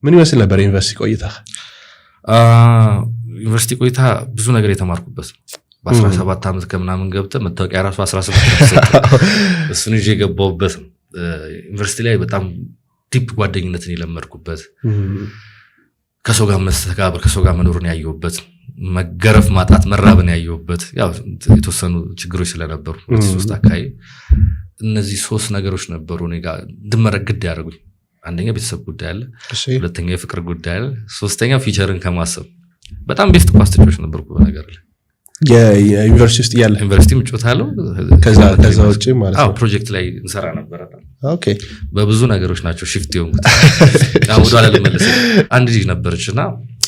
ምን ይመስል ነበር ዩኒቨርሲቲ ቆይታ? ዩኒቨርሲቲ ቆይታ ብዙ ነገር የተማርኩበት በ17 ዓመት ከምናምን ገብተ መታወቂያ ራሱ 17 እሱን ይዤ የገባሁበት ዩኒቨርሲቲ ላይ በጣም ዲፕ ጓደኝነትን የለመድኩበት ከሰው ጋር መስተጋብር ከሰው ጋር መኖርን ያየሁበት መገረፍ ማጣት መራብን ያየሁበት ያው የተወሰኑ ችግሮች ስለነበሩ 3 አካባቢ እነዚህ 3 ነገሮች ነበሩ እኔ ጋር እንድመረግድ ያደርጉኝ። አንደኛ ቤተሰብ ጉዳይ አለ፣ ሁለተኛ የፍቅር ጉዳይ አለ፣ ሶስተኛ ፊቸርን ከማሰብ በጣም ቤስት ኳስቶች ነበርኩ በነገር ላይ የዩኒቨርሲቲ ውስጥ ያለ ዩኒቨርሲቲ ምጮታለው ከዛ ውጪ ማለት ነው። ፕሮጀክት ላይ እንሰራ ነበር። ኦኬ በብዙ ነገሮች ናቸው ሽፍት የሆንኩት። ወደ ኋላ ልመለስ። አንድ ልጅ ነበረችና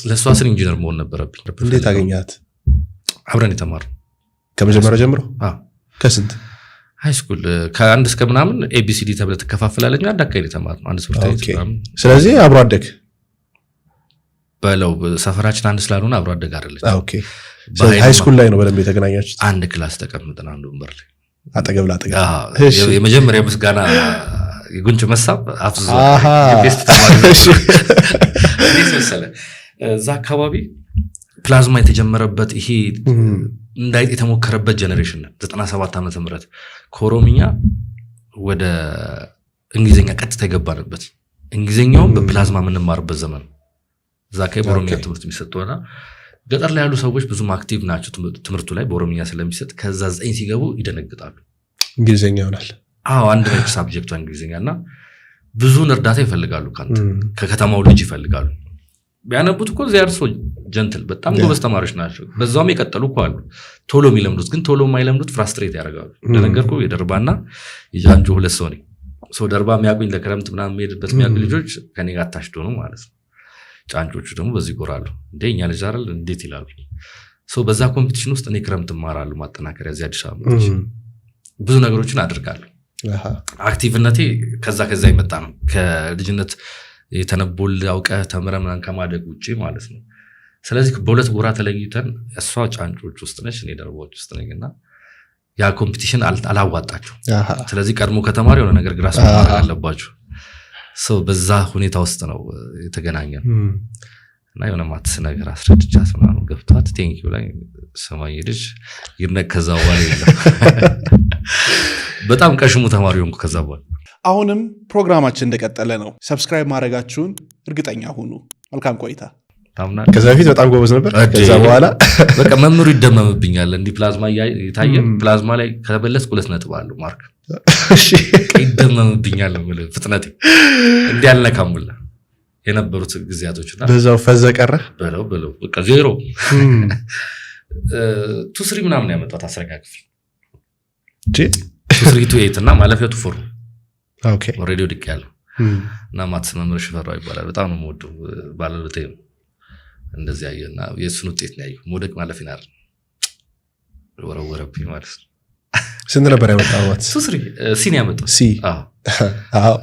ለሷ ስን ኢንጂነር መሆን ነበረብኝ። እንዴት አገኛት? አብረን የተማርነው ከመጀመሪያው ጀምሮ ከስንት ሃይ ስኩል ከአንድ እስከ ምናምን ኤቢሲዲ ተብለ ተከፋፍላለኛ አዳካይ የተማርነው አንድ ትምህርት ቤት ምናምን። ስለዚህ አብሮ አደግ በለው ሰፈራችን አንድ ስላልሆነ አብሮ አደግ አይደለች። ኦኬ ሃይ ስኩል ላይ ነው በደንብ የተገናኛችሁት? አንድ ክላስ ተቀምጠን አንድ ወንበር ላይ አጠገብ ላጠገብ። የመጀመሪያ ምስጋና የጉንጭ መሳብ አፍዞ ቤስት ተማሪ እንዴት መሰለህ እዛ አካባቢ ፕላዝማ የተጀመረበት ይሄ እንዳይት የተሞከረበት ጀነሬሽን ነው 97 ዓመተ ምህረት ከኦሮሚኛ ወደ እንግሊዘኛ ቀጥታ የገባንበት እንግሊዘኛውን በፕላዝማ ምንማርበት ዘመን ዛከይ በኦሮሚያ ትምህርት የሚሰጠውና ገጠር ላይ ያሉ ሰዎች ብዙም አክቲቭ ናቸው ትምህርቱ ላይ በኦሮሚያ ስለሚሰጥ ከዛ 9 ሲገቡ ይደነግጣሉ። እንግሊዘኛ ይሆናል። አንድ ነው ሳብጀክቱ እንግሊዘኛና ብዙ እርዳታ ይፈልጋሉ ካንተ ከከተማው ልጅ ይፈልጋሉ። ቢያነቡት እኮ ዚያር ሶ ጀንትል በጣም ጎበዝ ተማሪዎች ናቸው። በዛውም የቀጠሉ እኮ አሉ ቶሎ የሚለምዱት ግን ቶሎ የማይለምዱት ፍራስትሬት ያደርጋሉ። እንደነገርኩ የደርባና የጃንጆ ሁለት ሰው ነኝ። ሰው ደርባ የሚያቁኝ ለክረምት ምናምን የሚሄድበት የሚያቁኝ ልጆች ከኔ ጋር ታሽቶ ነው ማለት ነው። ጫንጮቹ ደግሞ በዚህ ጎራሉ እንደኛ ልጅ አይደል እንዴት ይላሉ። ሰው በዛ ኮምፒቲሽን ውስጥ እኔ ክረምት ማራሉ ማጠናከሪያ እዚህ አዲስ አበባ ብዙ ነገሮችን አድርጋለሁ። አክቲቭነቴ ከዛ ይመጣ ነው ከልጅነት የተነቦል ያውቀህ ተምረህ ምናምን ከማደግ ውጪ ማለት ነው። ስለዚህ በሁለት ጎራ ተለይተን እሷ ጫንጮች ውስጥ ነች እኔ ደርቦች ውስጥ ነኝና ያ ኮምፒቲሽን አላዋጣችሁ። ስለዚህ ቀድሞ ከተማሪ የሆነ ነገር ግራስ ማድረግ አለባችሁ። ሰው በዛ ሁኔታ ውስጥ ነው የተገናኘን እና የሆነ ማትስ ነገር አስረድቻት ምናምን ገብቷት ቴንኪው ላይ ሰማይ ልጅ ይነከዛው በኋላ የለም በጣም ቀሽሙ ተማሪ ሆንኩ ከዛ በኋላ። አሁንም ፕሮግራማችን እንደቀጠለ ነው። ሰብስክራይብ ማድረጋችሁን እርግጠኛ ሁኑ። መልካም ቆይታ። ከዛ በፊት በጣም ጎበዝ ነበር። ከዛ በኋላ በቃ መምሩ ይደመምብኛል። እንዲ ፕላዝማ ይታየ ፕላዝማ ላይ ከበለስኩ 2 ነጥብ አለው ማርክ። እሺ ይደመምብኛል ማለት ፍጥነቴ እንዲ ያልነካሙላ የነበሩት ጊዜያቶችና በዛው ፈዘቀረ በለው በቃ ዜሮ 2-3 ምናምን ያመጣው አስረጋግፍ 2-3 እና ማለፊያው 4 ኦኬ ኦሬዲ ወድቅ ያለው እና ማትስ መምህር ሽፈራው ይባላል። በጣም ነው የምወደው ባለቤቴ እንደዚህ ያየና የሱን ውጤት ነው ያየው። ሞደቅ ማለፊና አይደል ወረወረብኝ ማለት ነው። ስንት ነበር ያመጣው? ማትስ 3 ሲን ያመጣው ሲ አዎ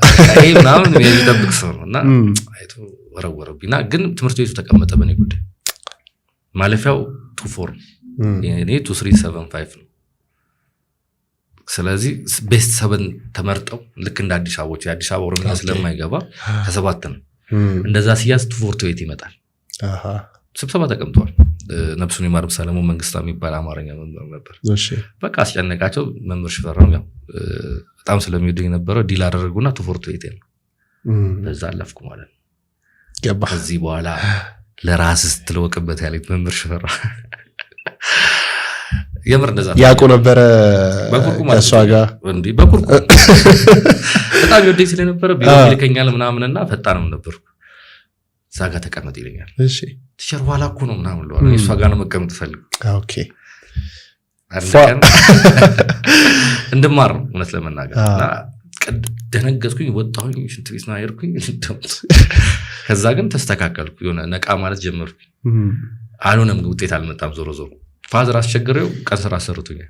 አይ ምናምን የሚጠብቅ ሰው ነውና አይቶ ወረወረብኝና ግን ትምህርት ቤቱ ተቀመጠ በኔ ጉዳይ። ማለፊያው 2-4 የኔ 2-3-7-5 ነው። ስለዚህ ቤስት 7 ተመርጠው ልክ እንደ አዲስ አበቦች የአዲስ አበባ ኦሮሚያ ስለማይገባ ከ7 ነው እንደዛ ሲያዝ 2-4 ይመጣል። ስብሰባ ተቀምጧል። ነብሱን ይማር ሰለሞን መንግስታ የሚባል አማርኛ መምህር ነበር። እሺ በቃ አስጨነቃቸው። መምህር ሽፈራው ያው በጣም ስለሚወደኝ ነበረ ዲል አደረጉና 2-4 ነው በዛ አለፍኩ ማለት ነው። ገባ ከዚህ በኋላ ለራስህ ትለወቅበት ያለኝ መምህር ሽፈራው የምር እንደዛ ያቆ ነበር ከሷ ጋር እንዴ በኩርኩ በጣም ይወደኝ ስለነበረ ቢሮ ይልከኛል ምናምንና ፈጣንም ነበርኩ። ዛጋ ተቀመጥ ይለኛል። እሺ ቲቸር ኋላ እኮ ነው ምናምን ለዋለ እሷ ጋር ነው መቀመጥ ፈልግ። ኦኬ አርካን እንደማር እውነት ለመናገርና ደነገጥኩኝ። ወጣሁኝ ሽንት ቤት ነው ያርኩኝ። ከዛ ግን ተስተካከልኩ። የሆነ ነቃ ማለት ጀመርኩ። አልሆነም ውጤት አልመጣም። ዞሮ ፋዘር አስቸግረው ቀን ስራ አሰሩትኛል።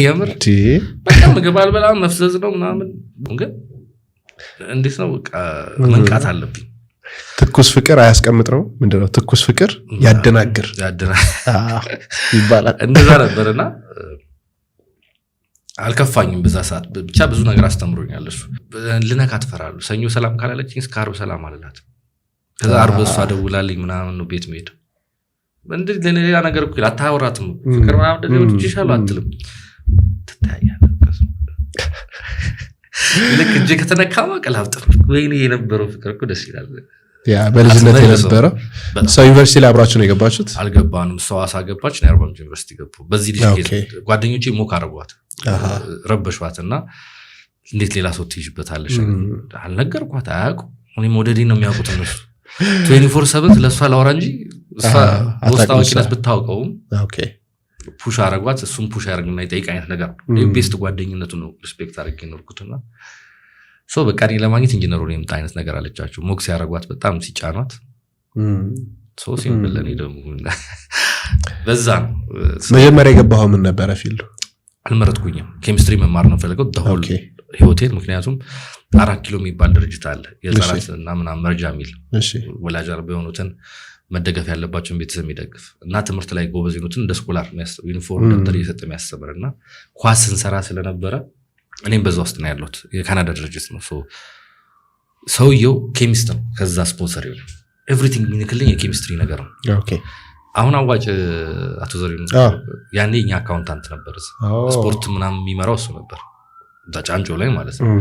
የምር በቃ ምግብ አልበላም መፍዘዝ ነው ምናምን። ግን እንዴት ነው በቃ መንቃት አለብኝ። ትኩስ ፍቅር አያስቀምጥ ነው ምንድነው? ትኩስ ፍቅር ያደናግር ይባላል። እንደዛ ነበርና አልከፋኝም በዛ ሰዓት። ብቻ ብዙ ነገር አስተምሮኛል እሱ። ልነካ ትፈራለሁ። ሰኞ ሰላም ካላለችኝ እስከ ዓርብ ሰላም አልላት። ከዛ አርብ እሷ ደውላልኝ ምናምን ነው ቤት መሄድ እንዴ ለሌላ ነገር እኮ አታወራትም ፍቅር ምናምን እንደዚህ ይችላል አትልም ትታያለህ ልክ እጄ ከተነካማ ቀላብጥ ወይኔ የነበረው ፍቅር እኮ ደስ ይላል ያ በልጅነት የነበረው ሰው ዩኒቨርሲቲ ላይ አብራችሁ ነው የገባችሁት አልገባንም ሰው አሳገባች ነው አርባ ምንጭ ዩኒቨርሲቲ ገቡ በዚህ ልጅ ጓደኞቼ ሞክ አረጓት ረበሽዋትና እንዴት ሌላ ሰው ትይዥበታለሽ አልነገርኳት አያውቁ እኔ ሞዴሊን ነው የሚያውቁት እነሱ 24/7 ለሷ ላወራ እንጂ እሷ ወስታውቂነት ብታውቀው ኦኬ ፑሽ አረጓት እሱም ፑሽ ያርግና ይጠይቅ አይነት ነገር ቤስት ጓደኝነቱ ነው ሪስፔክት አድርጌ ኖርኩትና ሶ በቃ እኔ ለማግኘት ኢንጂነሩ ነው የምታ አይነት ነገር አለቻቸው ሞክስ ያረጓት በጣም ሲጫኗት ሶ ሲምፕል ለኔ ደግሞ በዛ መጀመሪያ የገባው ምን ነበር ፊልዱ አልመረጥኩኝም ኬሚስትሪ መማር ነው ፈልገው ደሆል ህይወቴን ምክንያቱም 4 ኪሎ የሚባል ድርጅት አለ የዛራት እና ምናምን መርጃ ሚል እሺ ወላጅ አርበ የሆኑትን መደገፍ ያለባቸውን ቤተሰብ የሚደግፍ እና ትምህርት ላይ ጎበዝ የሆኑትን እንደ ስኮላር የሚያስብ ዩኒፎርም ደብተር እየሰጠ የሚያስተምርና ኳስ እንሰራ ስለነበረ እኔም በዛ ውስጥ ነው ያለሁት የካናዳ ድርጅት ነው ሰውየው ኬሚስት ነው ከዛ ስፖንሰር ይሆናል ኤቭሪቲንግ ሚኒክልኝ የኬሚስትሪ ነገር ነው ኦኬ አሁን አዋጭ አቶ ዘሪሁን ያኔ እኛ አካውንታንት ነበር ስፖርት ምናምን የሚመራው እሱ ነበር ዳጫንጆ ላይ ማለት ነው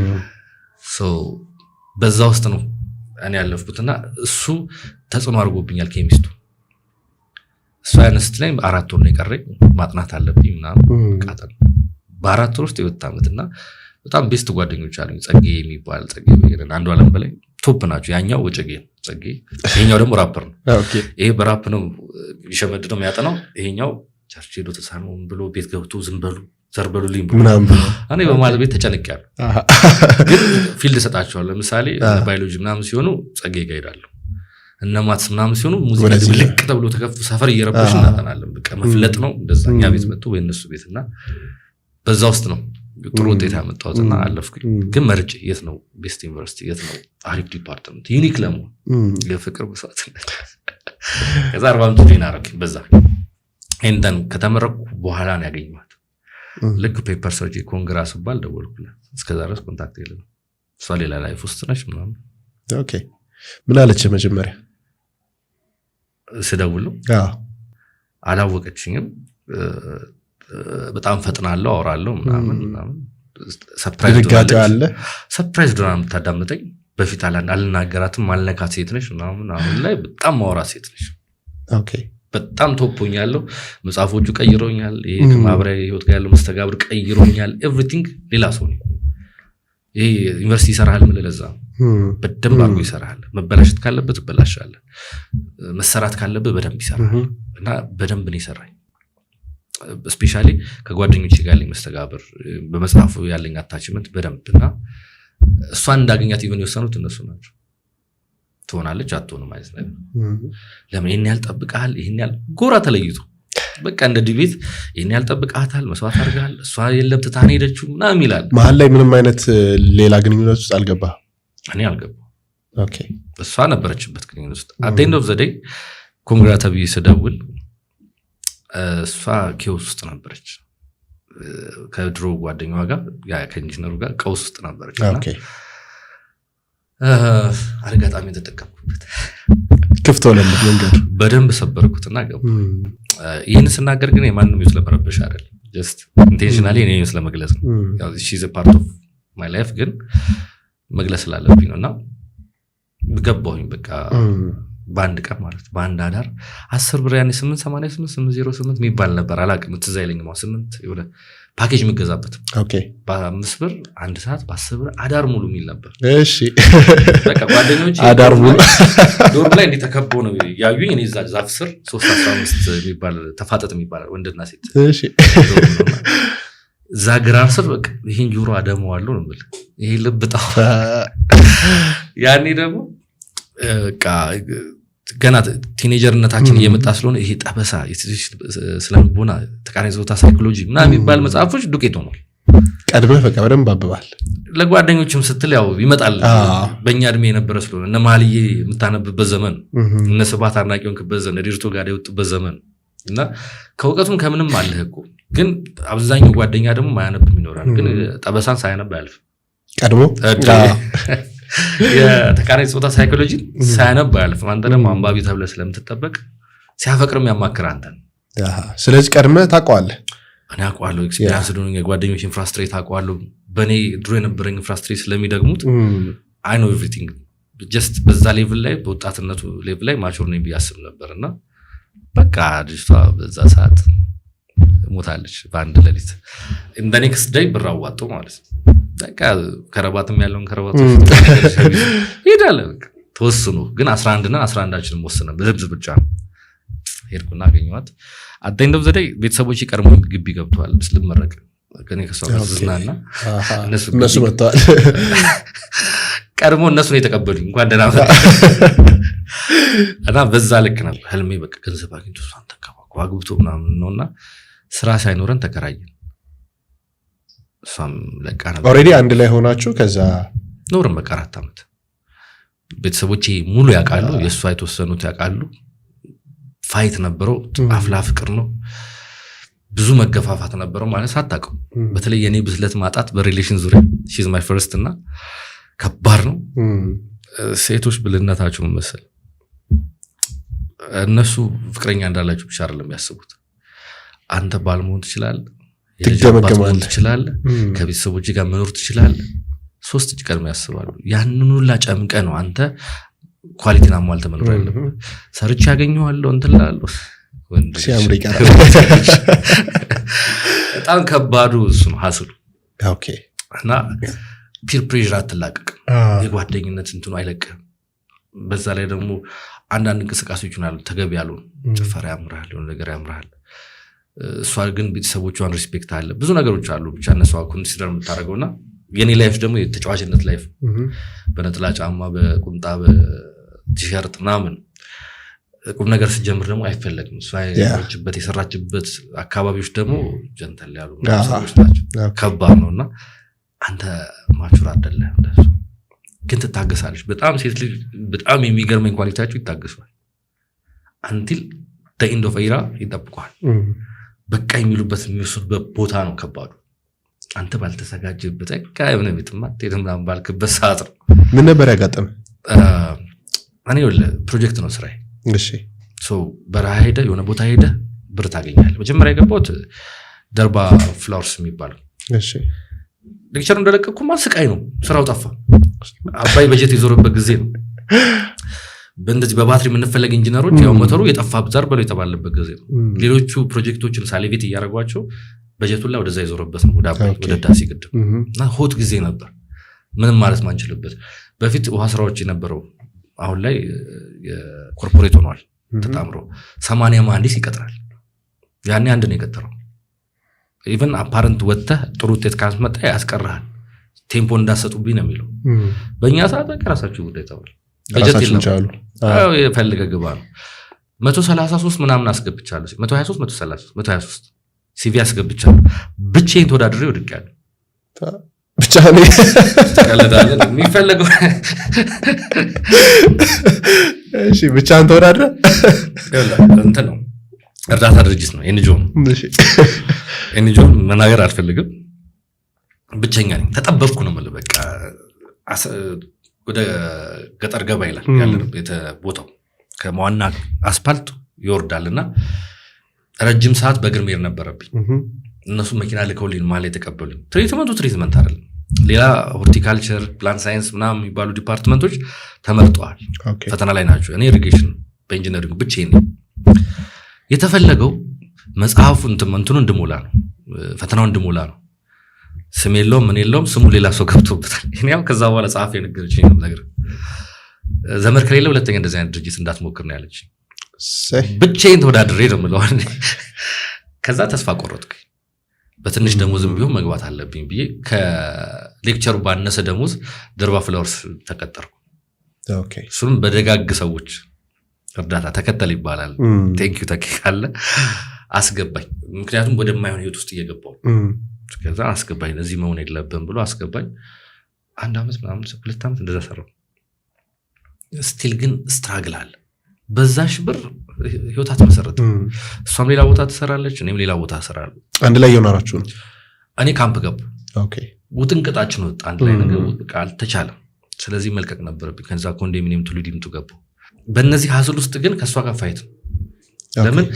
በዛ ውስጥ ነው እኔ ያለፍኩትና እሱ ተጽዕኖ አድርጎብኛል ኬሚስቱ እሱ ያነስት ላይ 4 ወር ነው የቀረኝ ማጥናት አለብኝ ምናምን ቃጠል በ4 ወር ውስጥ የወጣ አመትና በጣም ቤስት ጓደኞች አሉኝ ጸጌ የሚባል ጸጌ ወይረን አንዱ አለም በላይ ቶፕ ናቸው ያኛው ወጨጌ ጸጌ ይሄኛው ደግሞ ራፐር ነው ይሄ በራፕ ነው ይሸመድ ነው የሚያጠናው ይሄኛው ቸርች ሄዶ ተሳነው ብሎ ቤት ገብቶ ዝም በሉ ዘርበሉልኝ ምናምን እኔ በማለት ቤት ተጨንቄያለሁ ግን ፊልድ ሰጣቸዋለሁ ለምሳሌ ባዮሎጂ ምናምን ሲሆኑ ጸጌ ጋር ሄዳለሁ እና ማትስ ምናምን ሲሆኑ ሙዚቃ ልክ ተብሎ ተከፍ ሰፈር እየረበሽ እናጠናለን በቃ መፍለጥ ነው እንደዛኛ ቤት መጥቶ ወይነሱ ቤትና በዛ ውስጥ ነው ጥሩ ውጤት ያመጣሁትና አለፍኩኝ ግን መርጬ የት ነው ቤስት ዩኒቨርሲቲ የት ነው አሪፍ ዲፓርትመንት ዩኒክ ለሙ የፍቅር ብሳት ከዛ 40 ዲና አረክ በዛ እንደን ከተመረኩ በኋላ ነው ያገኘኋት ልክ ፔፐር ሰርጂ ኮንግረስ ባል ደወልኩላት እስከዛ ድረስ ኮንታክት የለም እሷ ሌላ ላይፍ ውስጥ ነች ምናምን ኦኬ ምን አለች መጀመሪያ ስደውል አላወቀችኝም በጣም ፈጥናለሁ አወራለሁ ምናምን ሰርፕራይዝ ዶና የምታዳምጠኝ በፊት አልናገራትም አልነካት ሴት ነች ምናምን አሁን ላይ በጣም ማወራ ሴት ነች ኦኬ በጣም ቶፖኛለሁ መጽሐፎቹ ቀይሮኛል ይሄ ከማብራይ ህይወት ጋር ያለው መስተጋብር ቀይሮኛል ኤቭሪቲንግ ሌላ ሰው ነው ይሄ ዩኒቨርሲቲ ይሰራል ለዛ በደንብ አርጎ ይሰራል መበላሽት ካለበት በላሻለ መሰራት ካለበት በደንብ ይሰራል እና በደንብ ነው ይሰራል ስፔሻሊ ከጓደኞቼ ጋር ያለኝ መስተጋብር በመጽሐፉ ያለኝ አታችመንት በደንብና እሷን እንዳገኛት ኢቭን የወሰኑት እነሱ ናቸው ትሆናለች አትሆንም ማለት ነው ለምን ይሄን ያልጠብቃል ይሄን ያል ጎራ ተለይቶ በቃ እንደ ዲቤት ይሄን ያልጠብቃታል መስዋዕት አድርጋል እሷ የለም ትታኔ ሄደችው ምናምን ይላል መሀል ላይ ምንም አይነት ሌላ ግንኙነት ውስጥ አልገባ እኔ አልገባ ኦኬ እሷ ነበረችበት ግንኙነት ውስጥ at the end of the day ኮንግራታቢ ስደውል እሷ ኬውስ ውስጥ ነበረች ከድሮ ጓደኛዋ ጋር ያ ከኢንጂነሩ ጋር ቀውስ ውስጥ ነበረች ኦኬ አርጋጣሚ ተጠቀምኩበት ክፍቶ ለምን መንገድ በደንብ ሰበርኩትና ገባ ይሄን ስናገር ግን የማንንም ይስለ መረበሽ አይደል just intentionally እኔ ይስለ መግለጽ ነው ያው she's a part of my life ግን መግለጽ ስላለብኝ ነውና ገባሁኝ በቃ ባንድ ቀን ማለት ባንድ አዳር 10 ብር ያኔ 888 808 የሚባል ነበር አላቅም ትዝ አይለኝም 8 ይወለ ፓኬጅ የሚገዛበት ኦኬ በ5 ብር 1 ሰዓት በ10 ብር አዳር ሙሉ የሚል ነበር እሺ በቃ ጓደኞቼ አዳር ሙሉ ዶር ላይ እንዲተከቦ ነው ያዩኝ እኔ ዛፍ ስር 315 የሚባል ተፋጠጥ የሚባል ወንድና ሴት እሺ ዛግራር ስር በቃ ይሄን ጆሮ አደመዋለሁ ነው ማለት ይሄ ልብጣው ያኔ ደግሞ በቃ ገና ቲኔጀርነታችን እየመጣ ስለሆነ ይሄ ጠበሳ ስለምቦና ተቃራኒ ዞታ ሳይኮሎጂ ምናምን የሚባል መጽሐፎች ዱቄት ሆኖ ቀድመህ በቃ በደንብ አብባል ለጓደኞችም ስትል ያው ይመጣል በእኛ እድሜ የነበረ ስለሆነ እነ ማልዬ የምታነብበት ዘመን እነ ስባት አድናቂውን ከበዘነ ዲርቶ ጋር የወጡበት ዘመን እና ከውቀቱም ከምንም አለህ እኮ ግን አብዛኛው ጓደኛ ደግሞ ማያነብ ይኖራል ግን ጠበሳን ሳያነብ ያልፍ ቀድሞ የተቃራኒ ጾታ ሳይኮሎጂ ሳያነብ አያልፍም። አንተ ደግሞ አንባቢ ተብለህ ስለምትጠበቅ ሲያፈቅርም ያማክር አንተ። ስለዚህ ቀድመህ ታውቀዋለህ። እኔ አውቀዋለሁ። ኤክስፒሪየንስ ነው የጓደኞች ኢንፍራስትሬት አውቀዋለሁ። በእኔ ድሮ የነበረኝ ኢንፍራስትሬት ስለሚደግሙት አይ ኖ ኤቭሪቲንግ ጀስት በዛ ሌቭል ላይ በወጣትነቱ ሌቭል ላይ ማቹር ነኝ ብዬ አስብ ነበርና በቃ ልጅቷ በዛ ሰዓት ሞታለች በአንድ ሌሊት። ኢን ዘ ኔክስት ዴይ ብር አዋጣው ማለት ነው። በቃ ከረባትም ያለውን ከረባቱ ሄዳለ ተወስኖ ግን 11 እና 11አችንም ወስነን በልብስ ብቻ ሄድኩና አገኘኋት። አዳኝ ዘዴ ቤተሰቦች ቀድሞ ግቢ ገብተዋል ስለመረቅ ከኔ ከሷ ዝናና እነሱ መጥተዋል። ቀድሞ እነሱ ነው የተቀበሉኝ እንኳን ደህና መጣ እና በዛ ልክ ነበር ህልሜ። በቃ ገንዘብ አግኝቶ እሷን ተንከባክቦ አግብቶ ምናምን ነውና ስራ ሳይኖረን ተከራየን። እሷም ለቃ ነበር ኦሬዲ አንድ ላይ ሆናችሁ ከዛ ኖርም በቃ 4 ዓመት ቤተሰቦቼ ሙሉ ያውቃሉ፣ የእሷ የተወሰኑት ያውቃሉ። ፋይት ነበረው፣ አፍላ ፍቅር ነው፣ ብዙ መገፋፋት ነበረው ማለት ሳታውቀው። በተለይ የኔ ብስለት ማጣት በሪሌሽን ዙሪያ she's my first እና ከባድ ነው። ሴቶች ብልነታቸው መሰል እነሱ ፍቅረኛ እንዳላችሁ ብቻ አይደለም ያስቡት። አንተ ባል መሆን ትችላለህ፣ ትገመገማለህ፣ ትችላለህ፣ ከቤተሰቦች ጋር መኖር ትችላለህ። 3 እጅ ቀድሞ ያስባሉ። ያንን ሁላ ጨምቀ ነው አንተ ኳሊቲና አሟልተህ መኖር ያለብህ። ሰርቼ ያገኘዋለሁ እንትን እላለሁ ሲያምር ይቀራል። በጣም ከባዱ እሱ ነው ሀስሉ። ኦኬ እና ፒር ፕሬዥር አትላቀቅ፣ የጓደኝነት እንትኑ አይለቅህም። በዛ ላይ ደግሞ አንዳንድ እንቅስቃሴዎች ይሆናሉ ተገቢ ያልሆኑ፣ ጭፈራ ያምራል፣ የሆነ ነገር ያምራል። እሷ ግን ቤተሰቦቿን ሪስፔክት አለ፣ ብዙ ነገሮች አሉ። ብቻ እነሷ ኮንሲደር የምታደርገውና የኔ ላይፍ ደግሞ የተጫዋችነት ላይፍ በነጥላ ጫማ በቁምጣ በቲሸርት ምናምን ቁም ነገር ሲጀምር ደግሞ አይፈለግም። እሷ የሰራችበት አካባቢዎች ደግሞ ጀንተል ያሉ ሰዎች ናቸው። ከባድ ነውና አንተ ማቹር አይደለም እንደሱ ግን ትታገሳለች። በጣም ሴት ልጅ በጣም የሚገርመኝ ኳሊቲያቸው ይታገሳል። አንቲል the end of era ይጠብቋል። በቃ የሚሉበት የሚወስዱበት ቦታ ነው ከባዱ። አንተ ባልተዘጋጀበት በቃ የሆነ ቤትማ ተደምራም ባልክበት ሰዓት ነው። ምን ነበር ያጋጠመ? እኔ ወለ ፕሮጀክት ነው ስራዬ። እሺ ሶ በረሃ ሄደ የሆነ ቦታ ሄደ ብር ታገኛለህ። መጀመሪያ የገባሁት ደርባ ፍላወርስ የሚባለው እሺ ሌክቸር እንደለቀኩማ ስቃይ ነው። ስራው ጠፋ። አባይ በጀት ይዞርበት ጊዜ ነው። በእንደዚህ በባትሪ የምንፈለግ ኢንጂነሮች ያው ሞተሩ የጠፋ ብዛር በለው የተባለበት ጊዜ ነው። ሌሎቹ ፕሮጀክቶችን ሳሌቬት እያደረጓቸው በጀቱን ላይ ወደዛ ይዞርበት ነው ወደ አባይ ወደ ዳሲ ግድብ እና ሆት ጊዜ ነበር። ምንም ማለት ማንችልበት። በፊት ውሃ ስራዎች የነበረው አሁን ላይ የኮርፖሬት ሆኗል ተጣምሮ 80 መሐንዲስ ይቀጥራል። ያኔ አንድ ነው የቀጠረው። ኢቨን አፓረንት ወጥተህ ጥሩ ውጤት ካስመጣ ያስቀርሃል። ቴምፖ እንዳሰጡብኝ ነው የሚለው። በእኛ ሰዓት በቃ ራሳችሁ ጉዳይ ተባለ። በጀት ይላሉ። አዎ የፈልገ ግባ ነው። 133 ምናምን አስገብቻለሁ። 123 133 123 ሲቪ አስገብቻለሁ። ብቻዬን ተወዳድሬ ወድቄያለሁ። ብቻ ነው ተቀለዳለን የሚፈልገው። እሺ ብቻህን ተወዳድረህ እንትን ነው እርዳታ ድርጅት ነው ኤንጂኦ ነው። እሺ ኤንጂኦ መናገር አልፈልግም። ብቸኛ ነኝ። ተጠበብኩ ነው ማለት በቃ ወደ ገጠር ገባ ይላል ያለበት ቦታው ከመዋና አስፓልት ይወርዳልና ረጅም ሰዓት በእግር መሄድ ነበረብኝ። እነሱ መኪና ልከውልኝ ማለት የተቀበሉኝ ትሪትመንት አይደለም። ሌላ ሆርቲካልቸር ፕላንት ሳይንስ ምናምን የሚባሉ ዲፓርትመንቶች ተመርጠዋል። ፈተና ላይ ናቸው። እኔ ኢሪጌሽን በኢንጂነሪንግ ብቻዬን ነኝ። የተፈለገው መጽሐፉ እንትኑ እንድሞላ ነው፣ ፈተናው እንድሞላ ነው። ስም የለውም ምን የለውም፣ ስሙ ሌላ ሰው ገብቶበታል። እኔ ያው ከዛ በኋላ ጻፍ የነገረችኝ ነገር ዘመድ ከሌለ ሁለተኛ እንደዚህ አይነት ድርጅት እንዳትሞክር ነው ያለች። ብቻዬን ተወዳድሬ ነው የምለው። ከዛ ተስፋ ቆረጥኩ። በትንሽ ደሞዝም ቢሆን መግባት አለብኝ ብዬ ከሌክቸሩ ባነሰ ደሞዝ ደርባ ፍላወርስ ተቀጠርኩ። ኦኬ እሱም በደጋግ ሰዎች እርዳታ ተከተል ይባላል። ቴንኪው ተከካለ አስገባኝ። ምክንያቱም ወደማይሆን ህይወት ውስጥ እየገባው ከዛ አስገባኝ። ለዚህ መሆን የለብን ብሎ አስገባኝ። 1 ዓመት ምናምን 2 ዓመት እንደዛ ሰራው። ስቲል ግን ስትራግል አለ። በዛሽ ብር ህይወት አትመሰረት። እሷም ሌላ ቦታ ትሰራለች፣ እኔም ሌላ ቦታ እሰራለሁ። አንድ ላይ የሆናችሁ ነው? እኔ ካምፕ ገቡ። ኦኬ ውጥንቅጣችን ወጣ። አንድ ላይ ነገር በቃ አልተቻለም። ስለዚህ መልቀቅ ነበረብኝ ከዛ ኮንዶሚኒየም ቱሉዲምቱ ገቡ በእነዚህ ሀስል ውስጥ ግን ከሷ ጋር ፋይት ነው ለምን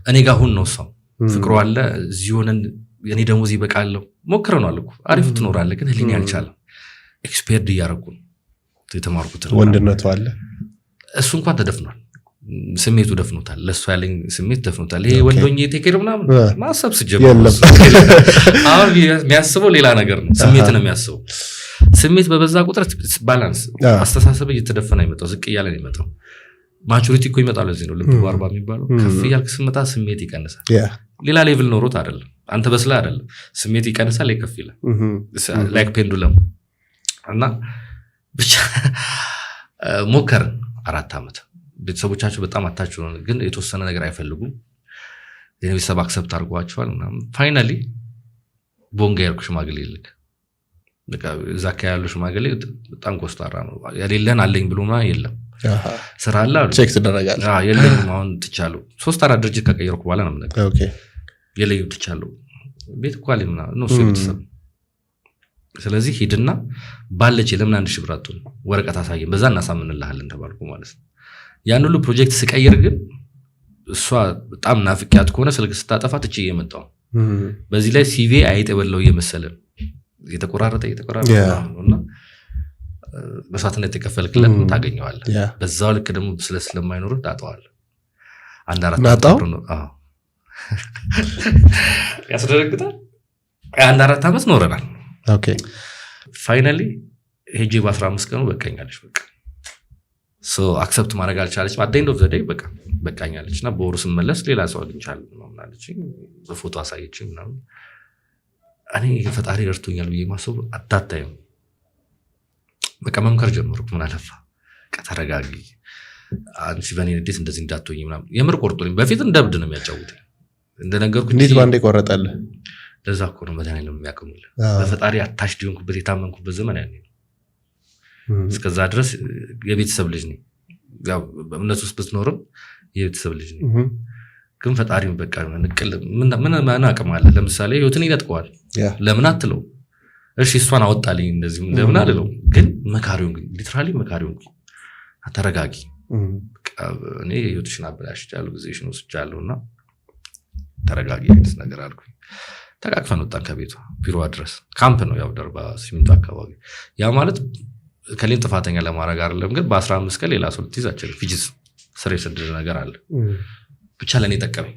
እኔ ጋር ሁን ነው ሰው ፍቅሩ አለ እዚህ ሆነን የኔ ደሞዝ ይበቃለው ሞክረናል እኮ አሪፍ ትኖራለህ ግን ህሊና ያልቻለ ኤክስፐርት ያረኩ የተማርኩት ወንድነቱ አለ እሱ እንኳን ተደፍኗል ስሜቱ ደፍኖታል ለሱ ያለኝ ስሜት ደፍኖታል ይሄ ወንዶኝ ቴኬር ምናምን ማሰብ ሲጀምር አሁን የሚያስበው ሌላ ነገር ነው ስሜት ነው የሚያስበው ስሜት በበዛ ቁጥር ባላንስ አስተሳሰብ እየተደፈነ ይመጣው ዝቅ እያለ ነው ይመጣው ማቹሪቲ እኮ ይመጣል ለዚህ ነው ልብ 40 የሚባለው ከፍ ያልክ ስመጣ ስሜት ይቀንሳል ሌላ ሌቭል ኖሮት አይደለም አንተ በስላ አይደለም ስሜት ይቀንሳል ይከፍ ይላል ላይክ ፔንዱለም እና ብቻ ሞከር 4 አመት ቤተሰቦቻቸው በጣም አታችሁ ነው ግን የተወሰነ ነገር አይፈልጉም የቤተሰብ አክሰፕት አድርጓቸዋል ምናምን ፋይናሊ ቦንጋ ያርኩ ሽማግሌ ይልክ በቃ ዛካ ያለው ሽማግሌ በጣም ኮስታራ ነው ያሌለን አለኝ ብሎማ የለም ስራ አለ ቼክ ተደረጋል የለም አሁን ትቻለው 3-4 ድርጅት ከቀየርኩ በኋላ ነው ነገር ኦኬ የለዩ ትቻለው ቤት ኳሊና ነው እሱ ቤተሰብ ስለዚህ ሂድና ባለች ለምን 1000 ብር አጥቶ ወረቀት አሳየን በዛ እናሳምንልሃለን ተባልኩ ማለት ነው ያን ሁሉ ፕሮጀክት ስቀይር ግን እሷ በጣም ናፍቂያት ከሆነ ስልክ ስታጠፋ ትቼ የመጣው በዚህ ላይ ሲቪ አይተበለው የመሰለን የተቆራረጠ ነውና በሳትነት ተከፈልክለት ታገኘዋለህ በዛው ልክ ደግሞ ስለማይኖር ታጣዋል አንድ 4 ነው ያስደረግታል አንድ 4 አመት ኖረናል ኦኬ ፋይናሊ ሄጄ በ15 ቀኑ በቃኛለች በቃ ሶ አክሰፕት ማድረግ አልቻለች at the end of the day በቃኛለችና በወሩ ስመለስ ሌላ ሰው አግኝቻለሁ ምናልች በፎቶ አሳየችኝ ምናምን እኔ ፈጣሪ ረድቶኛል ብዬ ማሰብ አታታየው በቃ መምከር ጀመርኩ ምን አለፋ ከተረጋጊ አንቺ በኔ እንዴት እንደዚህ እንዳትሆኝ ምናምን የምር ቆርጦልኝ በፊት እንደብድ ነው የሚያጫውተኝ እንደነገርኩ እንዴት ባንዴ ቆረጣለ ለዛ እኮ ነው መድኃኒዓለም የሚያቀሙል በፈጣሪ አታሽ ዲንኩበት የታመንኩበት ዘመን ያኔ ነው እስከዛ ድረስ የቤተሰብ ልጅ ነኝ ያው በእምነት ውስጥ ብትኖርም የቤተሰብ ልጅ ነኝ ግን ፈጣሪም በቃ ንቅል ምን አቅም አለ ለምሳሌ ህይወትን ይነጥቀዋል ለምን አትለው እሺ እሷን አወጣልኝ እንደዚህ ለምን አልለው ግን መካሪውን ግን ሊትራሊ መካሪውን አተረጋጊ እኔ ህይወትሽን አበላሽቻለሁ ጊዜሽን ወስጃለሁና ተረጋጊ አይነት ነገር አልኩኝ ተቃቅፈን ወጣን ከቤቷ ቢሮ አድረስ ካምፕ ነው ያው ደርባ ሲሚንቶ አካባቢ ያ ማለት ከሌን ጥፋተኛ ለማድረግ አይደለም ግን በ15 ቀን ሌላ ሰው ልትይዛቸው ፊጂስ ስሬ ሰደደ ነገር አለ ብቻ ለኔ ተቀበኝ